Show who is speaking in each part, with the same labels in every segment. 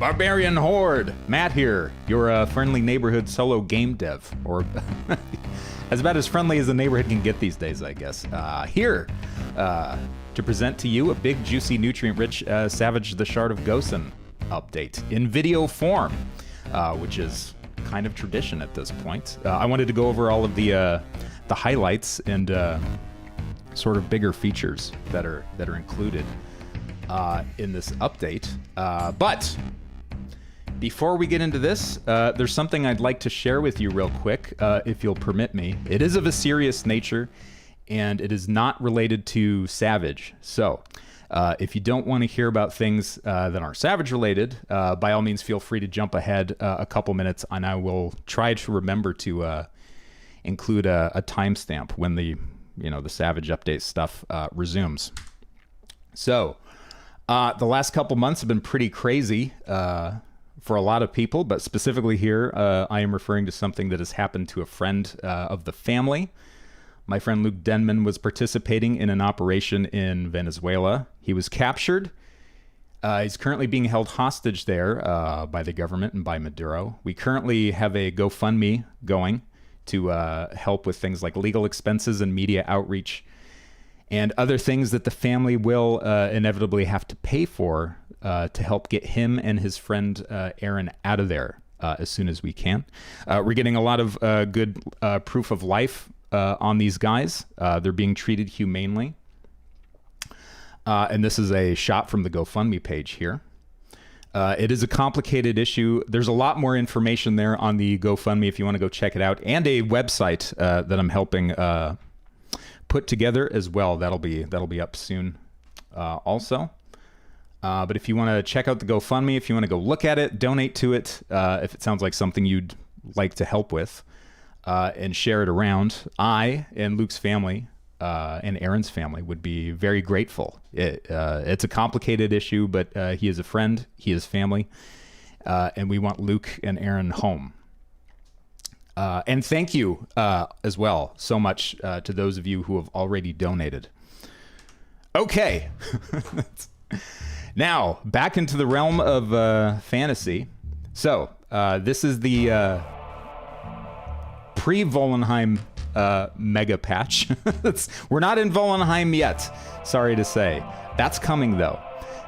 Speaker 1: Barbarian Horde! Matt here, your friendly neighborhood solo game dev, or as about as friendly as the neighborhood can get these days, I guess. Here to present to you a big, juicy, nutrient-rich Savage the Shard of Gosen update in video form, which is kind of tradition at this point. I wanted to go over all of the highlights and sort of bigger features that are included in this update. But before we get into this, there's something I'd like to share with you real quick, if you'll permit me. It is of a serious nature, and it is not related to Savage. So, if you don't want to hear about things that aren't Savage related, by all means feel free to jump ahead a couple minutes, and I will try to remember to include a timestamp when the Savage update stuff resumes. So, the last couple months have been pretty crazy for a lot of people, but specifically here, I am referring to something that has happened to a friend of the family. My friend Luke Denman was participating in an operation in Venezuela. He was captured. He's currently being held hostage there by the government and by Maduro. We currently have a GoFundMe going to help with things like legal expenses and media outreach and other things that the family will inevitably have to pay for to help get him and his friend Aaron out of there as soon as we can. We're getting a lot of good proof of life on these guys. They're being treated humanely. And this is a shot from the GoFundMe page here. It is a complicated issue. There's a lot more information there on the GoFundMe if you want to go check it out, and a website that I'm helping put together as well. That'll be up soon also. But if you want to check out the GoFundMe, if you want to go look at it, donate to it, if it sounds like something you'd like to help with, and share it around, I and Luke's family and Aaron's family would be very grateful. It's a complicated issue, but he is a friend, he is family, and we want Luke and Aaron home. And thank you as well so much to those of you who have already donated. Okay. Now, back into the realm of fantasy. So, this is the Pre-Volunheim mega patch. We're not in Volunheim yet, sorry to say. That's coming, though.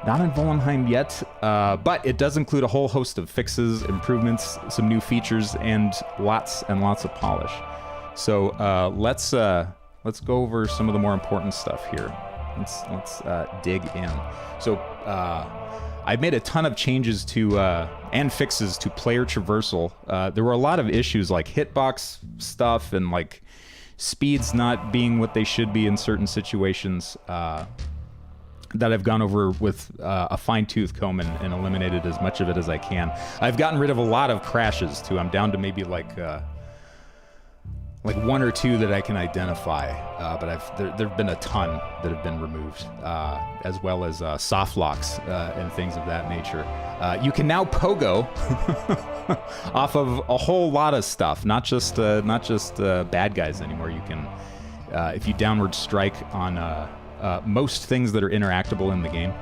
Speaker 1: Not in Volunheim yet, but it does include a whole host of fixes, improvements, some new features, and lots of polish. So let's go over some of the more important stuff here. Let's dig in. So I've made a ton of changes to and fixes to player traversal. There were a lot of issues like hitbox stuff and like speeds not being what they should be in certain situations that I've gone over with a fine-tooth comb and eliminated as much of it as I can. I've gotten rid of a lot of crashes too. I'm down to maybe like one or two that I can identify, but there've been a ton that have been removed, as well as soft locks and things of that nature. You can now pogo off of a whole lot of stuff, not just bad guys anymore. You can, if you downward strike on most things that are interactable in the game,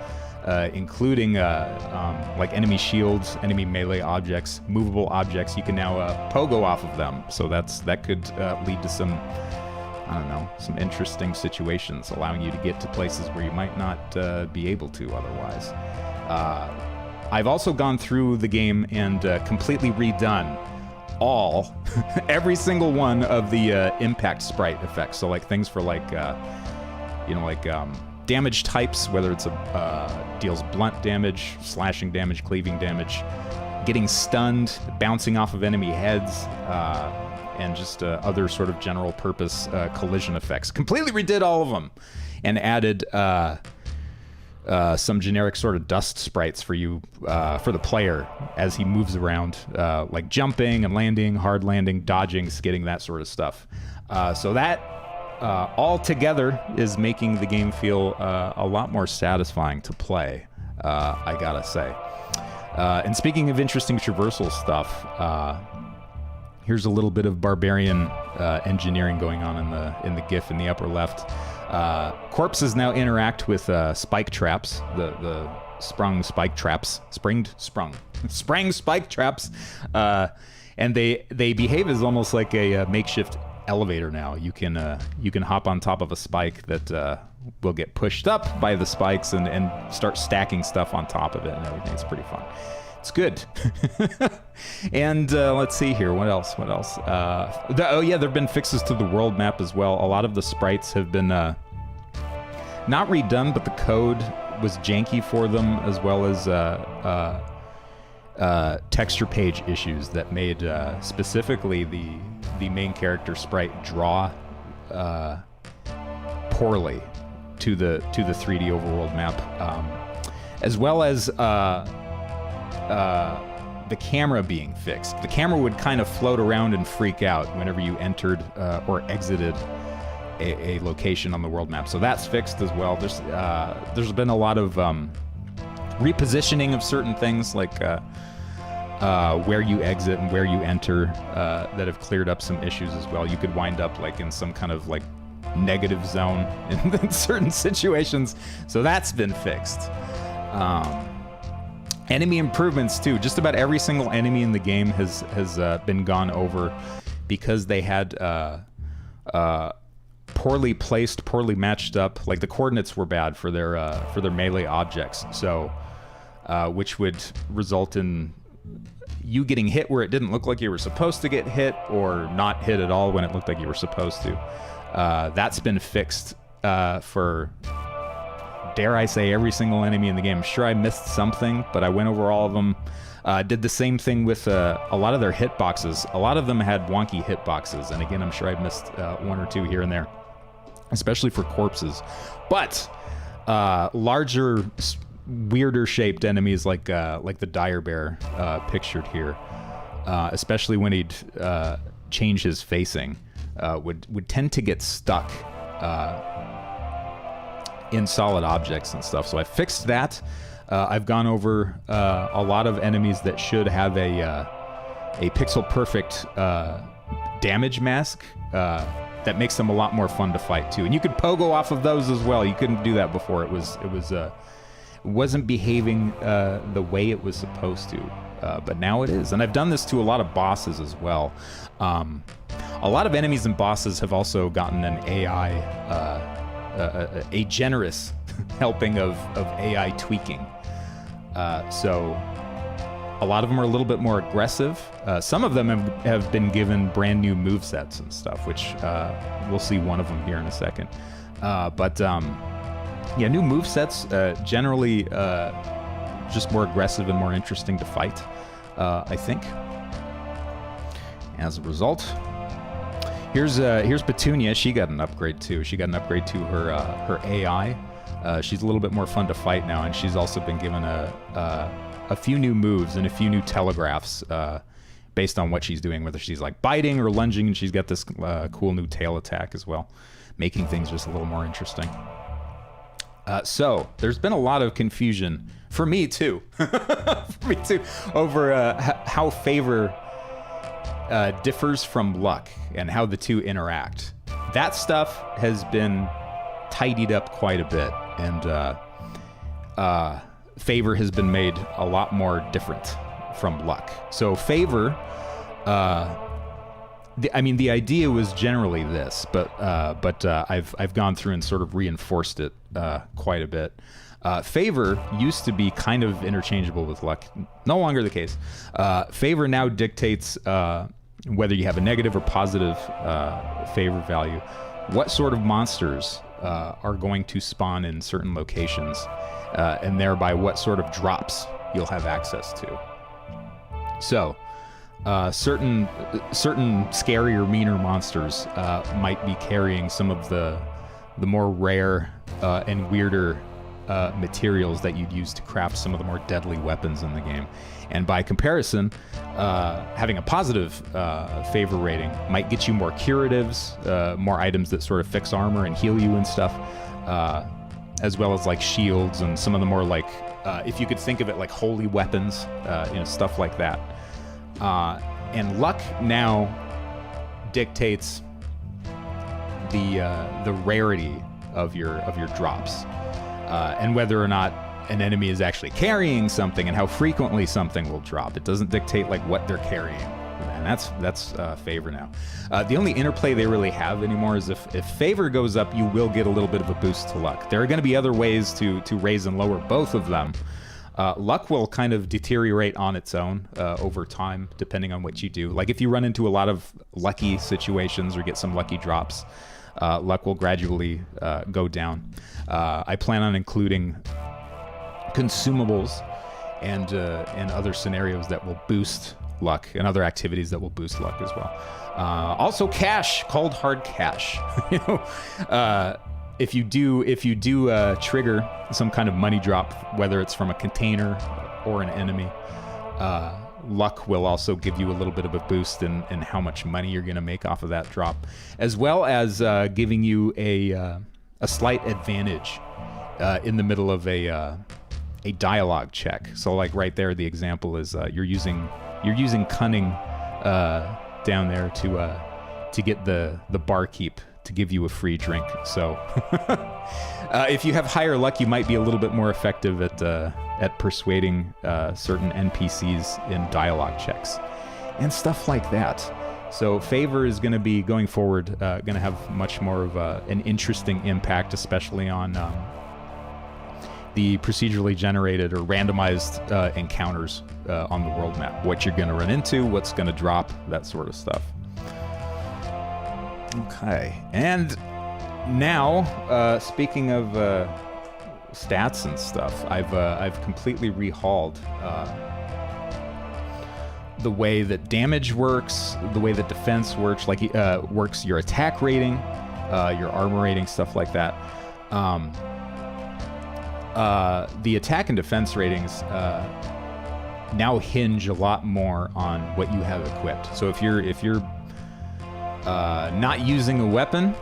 Speaker 1: including like enemy shields, enemy melee objects, movable objects. You can now pogo off of them, so that could lead to some, I don't know, some interesting situations, allowing you to get to places where you might not be able to otherwise. I've also gone through the game and completely redone every single one of the impact sprite effects. So like things for like, damage types, whether it's deals blunt damage, slashing damage, cleaving damage, getting stunned, bouncing off of enemy heads, and just other sort of general purpose collision effects. Completely redid all of them and added some generic sort of dust sprites for you, for the player as he moves around, like jumping and landing, hard landing, dodging, skidding, that sort of stuff. So that all together is making the game feel a lot more satisfying to play, I gotta say. And speaking of interesting traversal stuff, here's a little bit of barbarian engineering going on in the GIF in the upper left. Corpses now interact with spike traps, the sprung spike traps, sprang spike traps, and they behave as almost like a makeshift elevator now. You can hop on top of a spike that will get pushed up by the spikes and start stacking stuff on top of it and everything. It's pretty fun. It's good. And let's see here. What else? Oh yeah, there have been fixes to the world map as well. A lot of the sprites have been not redone, but the code was janky for them, as well as texture page issues that made specifically the main character sprite draw poorly to the 3D overworld map, as well as the camera being fixed. The camera would kind of float around and freak out whenever you entered or exited a location on the world map. So that's fixed as well. There's been a lot of repositioning of certain things, like where you exit and where you enter, that have cleared up some issues as well. You could wind up like in some kind of like negative zone in certain situations. So that's been fixed. Enemy improvements too. Just about every single enemy in the game has been gone over because they had poorly placed, poorly matched up. Like the coordinates were bad for their melee objects. So, which would result in you getting hit where it didn't look like you were supposed to get hit, or not hit at all when it looked like you were supposed to. That's been fixed for, dare I say, every single enemy in the game. I'm sure I missed something, but I went over all of them. Did the same thing with a lot of their hitboxes. A lot of them had wonky hitboxes, and again, I'm sure I missed one or two here and there, especially for corpses. But larger, weirder shaped enemies like the dire bear pictured here, especially when he'd change his facing, would tend to get stuck in solid objects and stuff. So I fixed that. I've gone over a lot of enemies that should have a pixel perfect damage mask that makes them a lot more fun to fight too. And you could pogo off of those as well. You couldn't do that before. It wasn't behaving the way it was supposed to, but now it is. And I've done this to a lot of bosses as well. A lot of enemies and bosses have also gotten an AI, a generous helping of AI tweaking. So a lot of them are a little bit more aggressive. Some of them have been given brand new movesets and stuff, which we'll see one of them here in a second. Yeah, new movesets, generally just more aggressive and more interesting to fight, I think. As a result, here's Petunia. She got an upgrade too. She got an upgrade to her AI. She's a little bit more fun to fight now, and she's also been given a few new moves and a few new telegraphs based on what she's doing, whether she's like biting or lunging, and she's got this cool new tail attack as well, making things just a little more interesting. So there's been a lot of confusion for me too, over how favor differs from luck and how the two interact. That stuff has been tidied up quite a bit, and favor has been made a lot more different from luck. So favor, the idea was generally this, but I've gone through and sort of reinforced it quite a bit. Favor used to be kind of interchangeable with luck. No longer the case. Favor now dictates whether you have a negative or positive favor value, what sort of monsters are going to spawn in certain locations, and thereby what sort of drops you'll have access to. So, certain scarier, meaner monsters might be carrying some of the more rare and weirder materials that you'd use to craft some of the more deadly weapons in the game. And by comparison, having a positive favor rating might get you more curatives, more items that sort of fix armor and heal you and stuff, as well as like shields and some of the more like, if you could think of it like holy weapons, stuff like that. And luck now dictates the rarity of your drops, and whether or not an enemy is actually carrying something and how frequently something will drop. It doesn't dictate like what they're carrying. And that's favor now. The only interplay they really have anymore is if favor goes up, you will get a little bit of a boost to luck. There are going to be other ways to raise and lower both of them. Luck will kind of deteriorate on its own over time, depending on what you do. Like if you run into a lot of lucky situations or get some lucky drops, luck will gradually go down. I plan on including consumables and other scenarios that will boost luck, and other activities that will boost luck as well. Also cash, cold hard cash. You know, if you do trigger some kind of money drop, whether it's from a container or an enemy, luck will also give you a little bit of a boost in how much money you're going to make off of that drop, as well as giving you a slight advantage in the middle of a dialogue check. So like right there, the example is you're using Cunning down there to get the barkeep to give you a free drink. So if you have higher luck, you might be a little bit more effective at persuading certain NPCs in dialogue checks and stuff like that. So favor is going to be, going forward, going to have much more of an interesting impact, especially on the procedurally generated or randomized encounters on the world map. What you're going to run into, what's going to drop, that sort of stuff. Okay, and now, speaking of stats and stuff, I've completely rehauled the way that damage works, the way that defense works, like works your attack rating, your armor rating, stuff like that. The attack and defense ratings now hinge a lot more on what you have equipped. So if you're not using a weapon,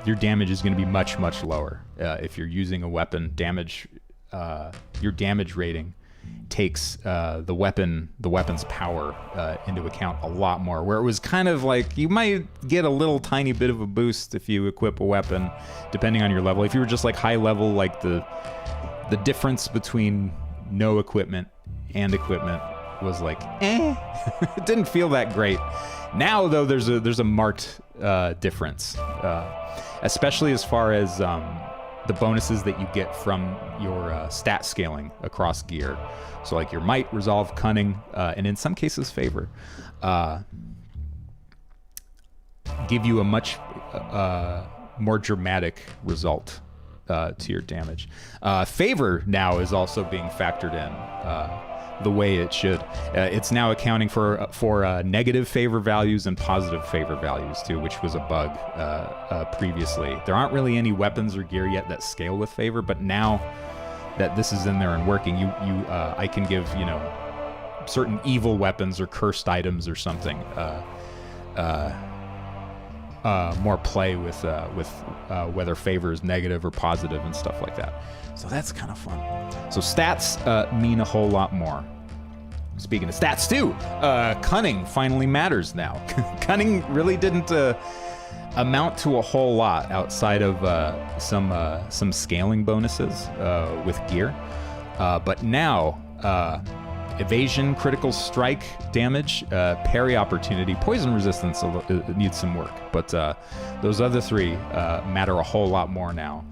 Speaker 1: your damage is going to be much lower. If you're using a weapon, your damage rating takes the weapon's power into account a lot more. Where it was kind of like you might get a little tiny bit of a boost if you equip a weapon, depending on your level. If you were just like high level, like the difference between no equipment and equipment was like, it didn't feel that great. Now though, there's a marked difference, especially as far as the bonuses that you get from your stat scaling across gear. So like your might, resolve, cunning, and in some cases favor, give you a much more dramatic result to your damage. Favor now is also being factored in the way it should. It's now accounting for negative favor values and positive favor values too, which was a bug previously. There aren't really any weapons or gear yet that scale with favor, but now that this is in there and working, I can give, you know, certain evil weapons or cursed items or something more play with whether favor is negative or positive and stuff like that. So that's kind of fun. So stats mean a whole lot more. Speaking of stats too, cunning finally matters now. Cunning really didn't amount to a whole lot outside of some scaling bonuses with gear, but now evasion, critical strike damage, parry opportunity, poison resistance needs some work, but those other three matter a whole lot more now.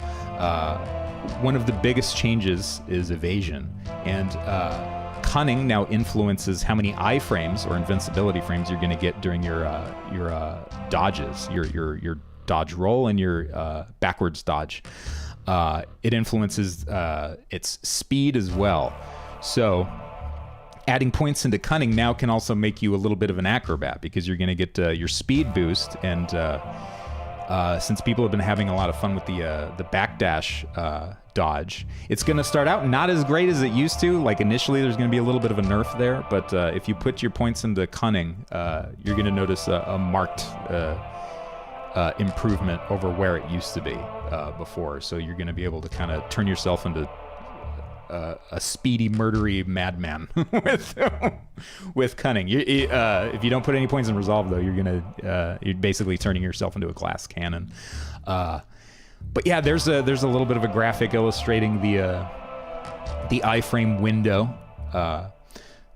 Speaker 1: One of the biggest changes is evasion, and cunning now influences how many iframes or invincibility frames you're going to get during your dodges, your dodge roll and your backwards dodge. It influences its speed as well. So adding points into cunning now can also make you a little bit of an acrobat, because you're going to get your speed boost, and since people have been having a lot of fun with the backdash dodge, it's going to start out not as great as it used to. Like initially there's going to be a little bit of a nerf there, but if you put your points into cunning, you're going to notice a marked improvement over where it used to be before. So you're going to be able to kind of turn yourself into a speedy, murdery madman with cunning. If you don't put any points in resolve, though, you're basically turning yourself into a glass cannon. But yeah, there's a little bit of a graphic illustrating the the iframe window.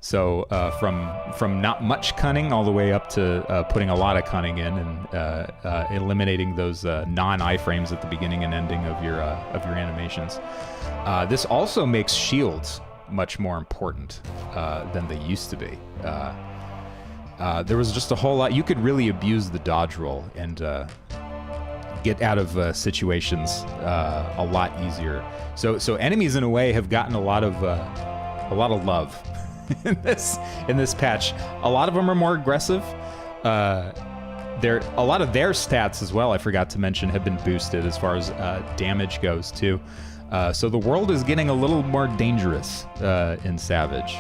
Speaker 1: So from not much cunning all the way up to putting a lot of cunning in and eliminating those non-iframes at the beginning and ending of your animations. This also makes shields much more important than they used to be. There was just a whole lot. You could really abuse the dodge roll and get out of situations a lot easier. So enemies in a way have gotten a lot of love in this patch. A lot of them are more aggressive. A lot of their stats as well, I forgot to mention, have been boosted as far as damage goes too. So the world is getting a little more dangerous in Savage.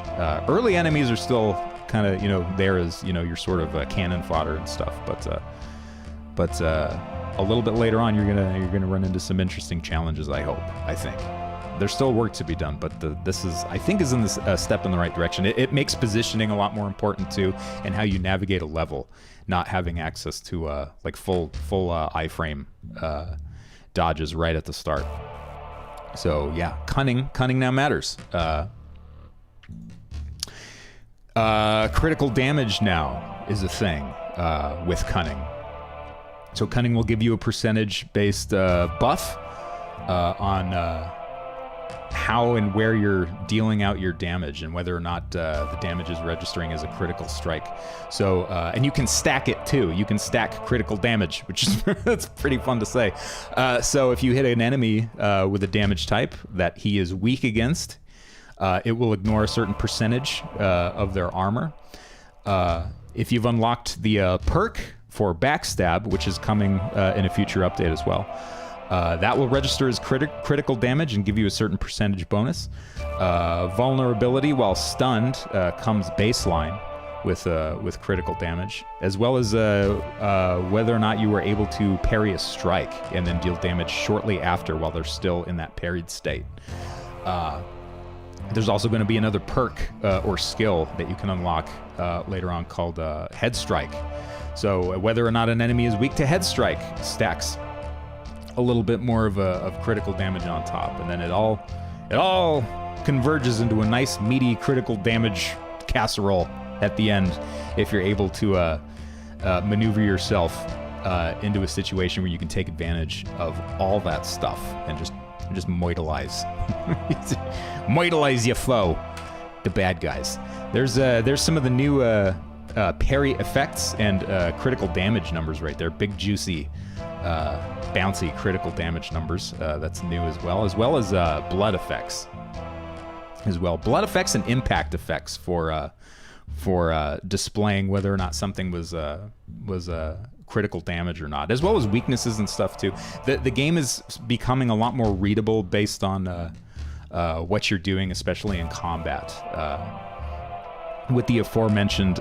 Speaker 1: Early enemies are still kind of, there as, your sort of cannon fodder and stuff, but a little bit later on, you're gonna run into some interesting challenges. I think there's still work to be done, but this is, I think, is in this step in the right direction. It makes positioning a lot more important too, and how you navigate a level, not having access to like full iframe dodges right at the start. So yeah, cunning now matters. Critical damage now is a thing with cunning. So cunning will give you a percentage-based buff on how and where you're dealing out your damage and whether or not the damage is registering as a critical strike. So, and you can stack it too. You can stack critical damage, which is that's pretty fun to say. So if you hit an enemy with a damage type that he is weak against, it will ignore a certain percentage of their armor. If you've unlocked the perk for Backstab, which is coming in a future update as well, that will register as critical damage and give you a certain percentage bonus. Vulnerability while stunned comes baseline with critical damage, as well as whether or not you were able to parry a strike and then deal damage shortly after while they're still in that parried state. There's also going to be another perk or skill that you can unlock later on called Head Strike. So whether or not an enemy is weak to Head Strike stacks a little bit more of critical damage on top, and then it all converges into a nice meaty critical damage casserole at the end if you're able to maneuver yourself into a situation where you can take advantage of all that stuff and just moitalize your foe, the bad guys. There's some of the new parry effects and critical damage numbers right there. Big juicy bouncy critical damage numbers. That's new as well as blood effects as well. Blood effects and impact effects for displaying whether or not something was critical damage or not, as well as weaknesses and stuff too. The game is becoming a lot more readable based on what you're doing, especially in combat. With the aforementioned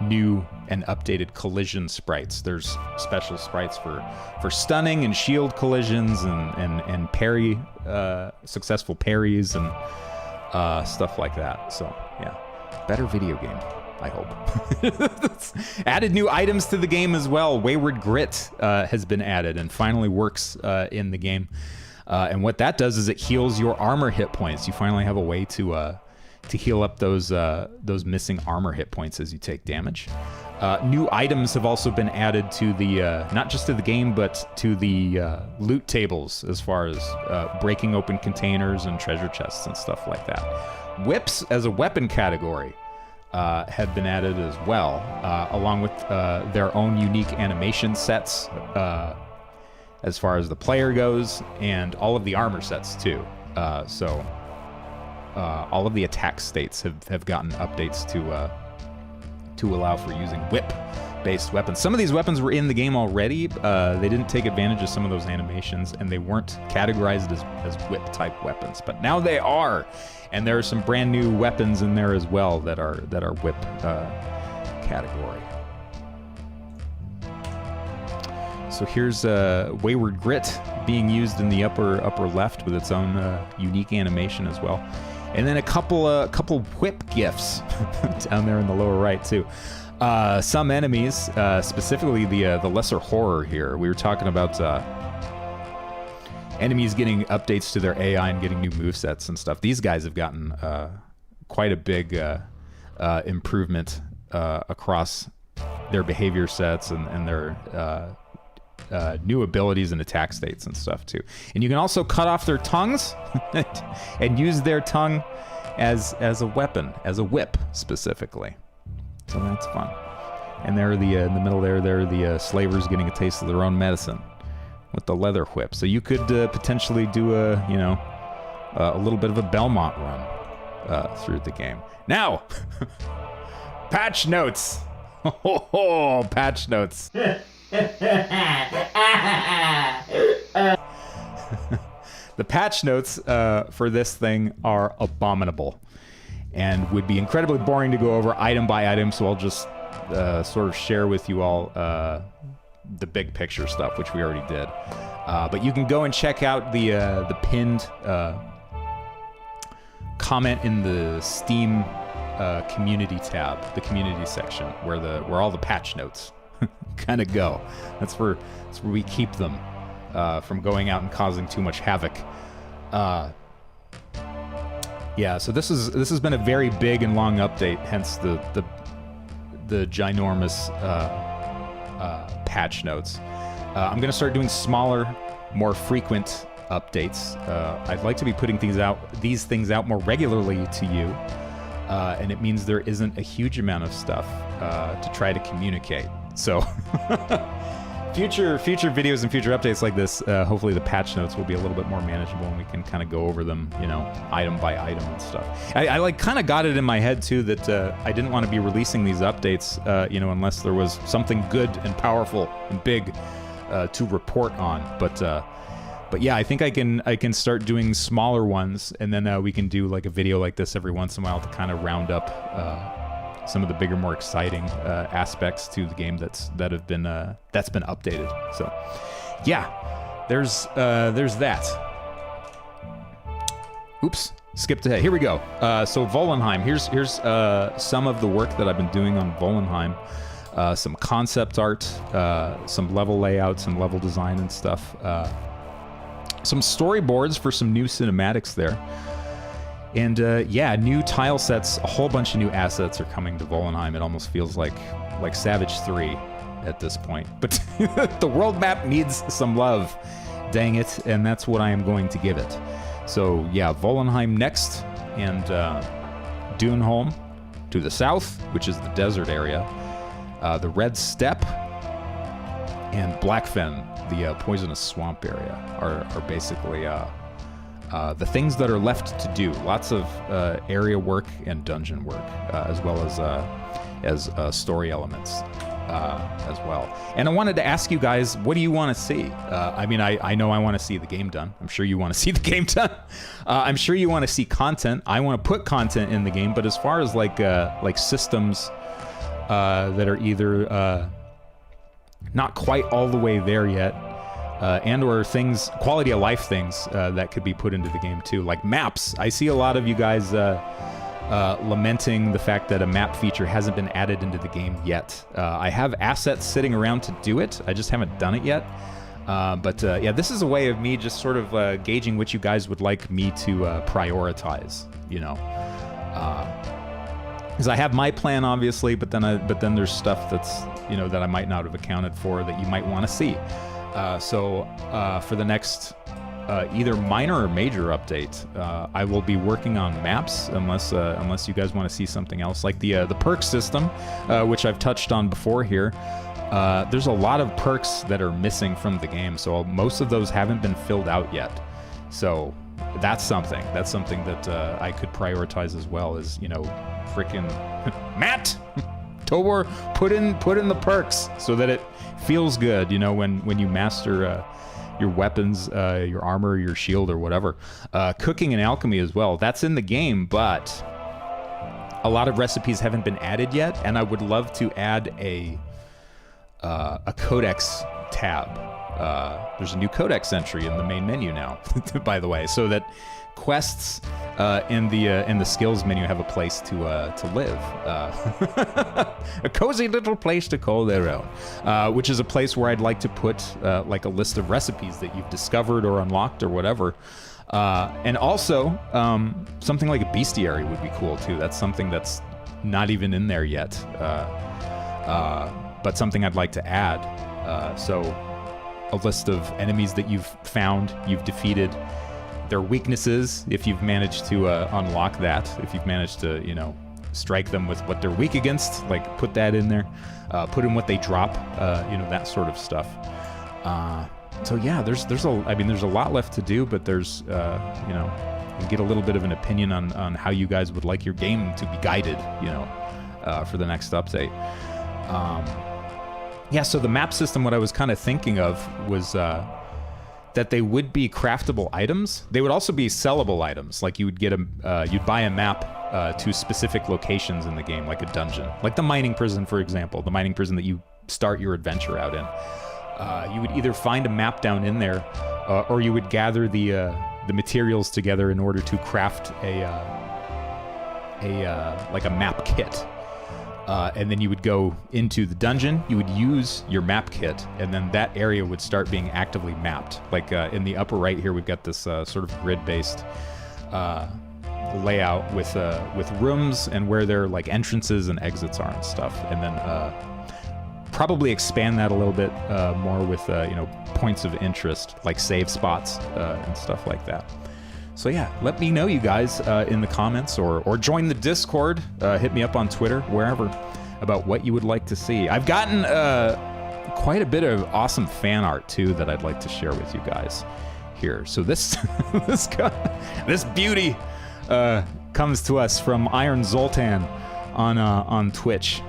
Speaker 1: new and updated collision sprites, there's special sprites for stunning and shield collisions and parry, successful parries and stuff like that. So yeah, better video game, I hope. Added new items to the game as well. Wayward Grit has been added and finally works in the game. And what that does is it heals your armor hit points. You finally have a way to heal up those missing armor hit points as you take damage. New items have also been added to the not just to the game, but to the loot tables, as far as breaking open containers and treasure chests and stuff like that. Whips as a weapon category have been added as well, along with their own unique animation sets as far as the player goes, and all of the armor sets too. So all of the attack states have gotten updates to allow for using whip-based weapons. Some of these weapons were in the game already. They didn't take advantage of some of those animations, and they weren't categorized as whip-type weapons. But now they are, and there are some brand new weapons in there as well that are whip category. So here's Wayward Grit being used in the upper left with its own unique animation as well. And then a couple whip gifts down there in the lower right too. Some enemies, specifically the lesser horror here. We were talking about enemies getting updates to their AI and getting new movesets and stuff. These guys have gotten quite a big improvement across their behavior sets and their new abilities and attack states and stuff too. And you can also cut off their tongues and use their tongue as a weapon, as a whip specifically. So that's fun. And there, in the middle there, the slavers getting a taste of their own medicine with the leather whip. So you could potentially do a little bit of a Belmont run through the game. Now, patch notes. Oh, patch notes. The patch notes for this thing are abominable and would be incredibly boring to go over item by item, so I'll just sort of share with you all the big picture stuff, which we already did. But you can go and check out the pinned comment in the Steam community tab, the community section, where all the patch notes kind of go. That's where we keep them from going out and causing too much havoc. Yeah, so this has been a very big and long update, hence the ginormous patch notes. I'm gonna start doing smaller, more frequent updates. I'd like to be putting these things out more regularly to you, and it means there isn't a huge amount of stuff to try to communicate. So future videos and future updates like this, hopefully the patch notes will be a little bit more manageable and we can kind of go over them, item by item and stuff. I like kind of got it in my head too that I didn't want to be releasing these updates, unless there was something good and powerful and big to report on. But yeah, I think I can start doing smaller ones, and then we can do like a video like this every once in a while to kind of round up some of the bigger, more exciting aspects to the game that's been updated. So yeah, there's that. Oops, skipped ahead. Here we go. So Volunheim. Here's some of the work that I've been doing on Volunheim. Some concept art, some level layouts and level design and stuff. Some storyboards for some new cinematics there. And yeah, new tile sets, a whole bunch of new assets are coming to Volunheim. It almost feels like Savage 3 at this point. But the world map needs some love, dang it, and that's what I am going to give it. So yeah, Volunheim next, and Duneholm to the south, which is the desert area. The Red Steppe and Blackfen, the poisonous swamp area, are basically the things that are left to do. Lots of area work and dungeon work, as well as story elements as well. And I wanted to ask you guys, what do you want to see? I mean, I know I want to see the game done. I'm sure you want to see the game done. I'm sure you want to see content. I want to put content in the game, but as far as like systems that are either not quite all the way there yet, and or things, quality of life things that could be put into the game too, like maps. I see a lot of you guys lamenting the fact that a map feature hasn't been added into the game yet. I have assets sitting around to do it. I just haven't done it yet. But yeah, this is a way of me just sort of gauging what you guys would like me to prioritize, because I have my plan, obviously, but then there's stuff that's that I might not have accounted for that you might want to see. So for the next either minor or major update, I will be working on maps, unless you guys want to see something else, like the perk system, which I've touched on before here. There's a lot of perks that are missing from the game, so most of those haven't been filled out yet. So that's something that I could prioritize as well, as freaking Matt Tobor, put in the perks so that it feels good, when you master your weapons, your armor, your shield, or whatever. Cooking and alchemy as well. That's in the game, but a lot of recipes haven't been added yet, and I would love to add a codex tab There's a new codex entry in the main menu now, by the way, so that quests in the skills menu have a place to live. A cozy little place to call their own, which is a place where I'd like to put like a list of recipes that you've discovered or unlocked or whatever. And also, something like a bestiary would be cool too. That's something that's not even in there yet, but something I'd like to add. So a list of enemies that you've found, you've defeated, their weaknesses, if you've managed to unlock that, if you've managed to, you know, strike them with what they're weak against, like put that in there, put in what they drop, you know, that sort of stuff. So yeah, there's a lot left to do, but there's, you know, you can get a little bit of an opinion on how you guys would like your game to be guided, you know, for the next update. Yeah, so the map system, what I was kind of thinking of was that they would be craftable items. They would also be sellable items. Like you would get you'd buy a map to specific locations in the game, like a dungeon, like the mining prison, for example, the mining prison that you start your adventure out in. You would either find a map down in there, or you would gather the materials together in order to craft like a map kit. And then you would go into the dungeon, you would use your map kit, and then that area would start being actively mapped. Like in the upper right here, we've got this sort of grid-based layout with rooms and where their like entrances and exits are and stuff. And then probably expand that a little bit more with you know, points of interest, like save spots and stuff like that. So yeah, let me know, you guys, in the comments, or join the Discord, hit me up on Twitter, wherever, about what you would like to see. I've gotten quite a bit of awesome fan art, too, that I'd like to share with you guys here. So this this beauty comes to us from Iron Zoltan on Twitch.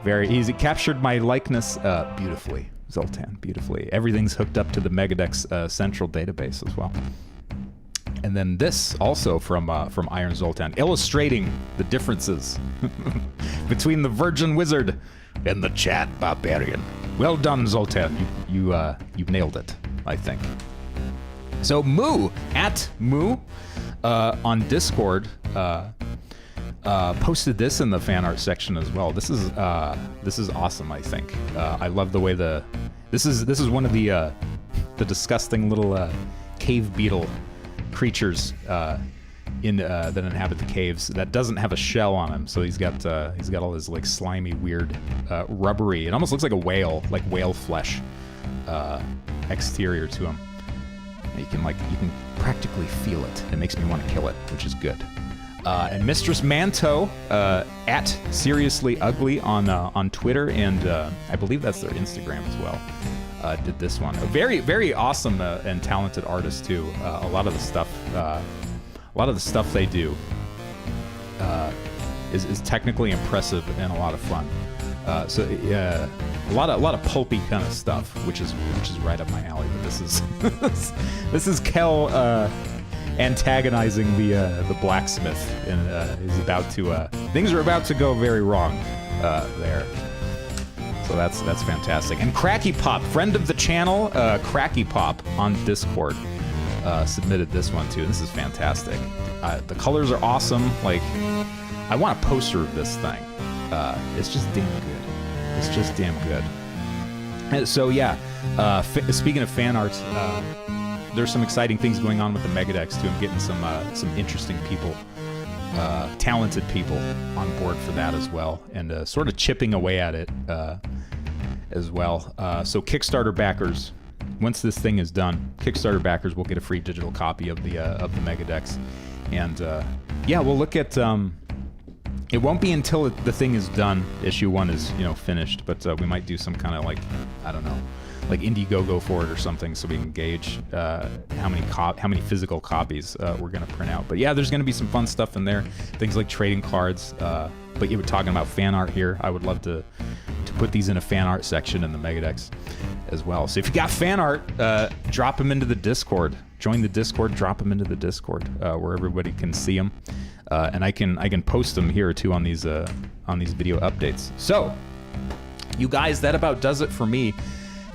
Speaker 1: Very easy. Captured my likeness beautifully. Zoltan, beautifully. Everything's hooked up to the Megadex central database as well. And then this also from Iron Zoltan, illustrating the differences between the Virgin Wizard and the Chat Barbarian. Well done, Zoltan. You've nailed it, I think. So Moo, at Moo, on Discord, posted this in the fan art section as well. This is awesome, I think. I love the way this is one of the disgusting little cave beetle creatures that inhabit the caves that doesn't have a shell on him. So he's got all his like slimy, weird, rubbery. It almost looks like a whale, like whale flesh exterior to him. You can practically feel it. It makes me want to kill it, which is good. And Mistress Manto, at Seriously Ugly on Twitter, and I believe that's their Instagram as well, did this one. A very, very awesome and talented artist too. A lot of the stuff they do is technically impressive and a lot of fun. So a lot of pulpy kind of stuff, which is right up my alley. But this is Kel antagonizing the blacksmith, and is about to things are about to go very wrong there. So that's fantastic. And Cracky Pop, friend of the channel, Cracky Pop on Discord, submitted this one too. This is fantastic. The colors are awesome. Like, I want a poster of this thing. It's just damn good. It's just damn good. And so yeah, speaking of fan art, there's some exciting things going on with the Megadex too. I'm getting some interesting people, talented people on board for that as well, and sort of chipping away at it as well. So Kickstarter backers, once this thing is done, Kickstarter backers will get a free digital copy of the Megadex, and yeah, we'll look at. It won't be until the thing is done, issue 1 is finished, but we might do some kind of like, I don't know, like Indiegogo for it or something, so we can gauge how many physical copies we're gonna print out. But yeah, there's gonna be some fun stuff in there, things like trading cards. But you were talking about fan art here. I would love to put these in a fan art section in the Megadex as well. So if you got fan art, drop them into the Discord. Join the Discord. Drop them into the Discord where everybody can see them, and I can post them here too on these video updates. So, you guys, that about does it for me.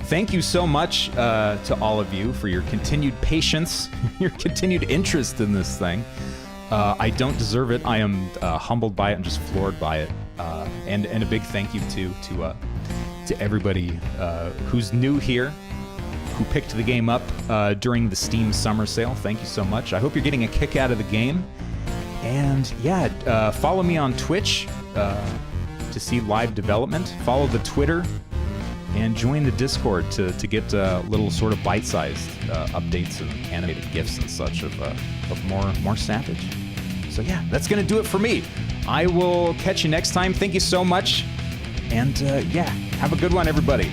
Speaker 1: thank you so much to all of you for your continued patience, your continued interest in this thing. I don't deserve it. I am humbled by it and just floored by it. And a big thank you to everybody who's new here, who picked the game up during the Steam Summer Sale. Thank you so much. I hope you're getting a kick out of the game. And yeah, follow me on Twitch to see live development. Follow the Twitter and join the Discord to get little sort of bite-sized updates and animated GIFs and such of more Savage. So yeah, that's gonna do it for me. I will catch you next time. Thank you so much. And yeah, have a good one, everybody.